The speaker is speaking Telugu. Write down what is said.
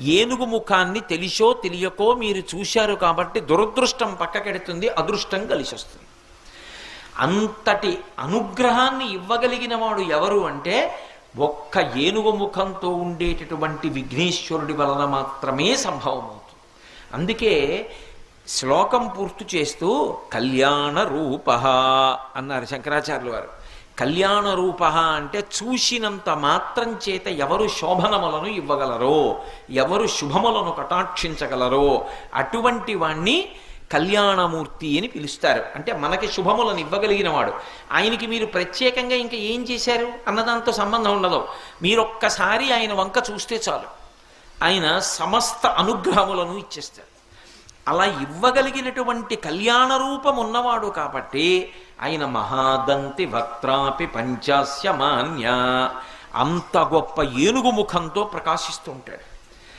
ఏనుగు ముఖాన్ని తెలిసో తెలియకో మీరు చూశారు కాబట్టి దురదృష్టం పక్కకెడుతుంది, అదృష్టం కలిసి వస్తుంది. అంతటి అనుగ్రహాన్ని ఇవ్వగలిగిన వాడు ఎవరు అంటే ఒక్క ఏనుగు ముఖంతో ఉండేటటువంటి విఘ్నేశ్వరుడి వలన మాత్రమే సంభవమవుతుంది. అందుకే శ్లోకం పూర్తి చేస్తూ కళ్యాణ రూప అన్నారు శంకరాచార్యులు వారు. కళ్యాణ రూప అంటే చూసినంత మాత్రం చేత ఎవరు శోభనములను ఇవ్వగలరో, ఎవరు శుభములను కటాక్షించగలరో అటువంటి వాణ్ణి కళ్యాణమూర్తి అని పిలుస్తారు. అంటే మనకి శుభములను ఇవ్వగలిగిన వాడు. ఆయనకి మీరు ప్రత్యేకంగా ఇంకా ఏం చేశారు అన్నదాంతో సంబంధం ఉండదు. మీరొక్కసారి ఆయన వంక చూస్తే చాలు, ఆయన సమస్త అనుగ్రహములను ఇచ్చేస్తారు. అలా ఇవ్వగలిగినటువంటి కళ్యాణ రూపం ఉన్నవాడు కాబట్టి ఆయన మహాదంతి వక్త్రాపి పంచాస్య మాన్య, అంత గొప్ప ఏనుగు ముఖంతో ప్రకాశిస్తూ ఉంటాడు.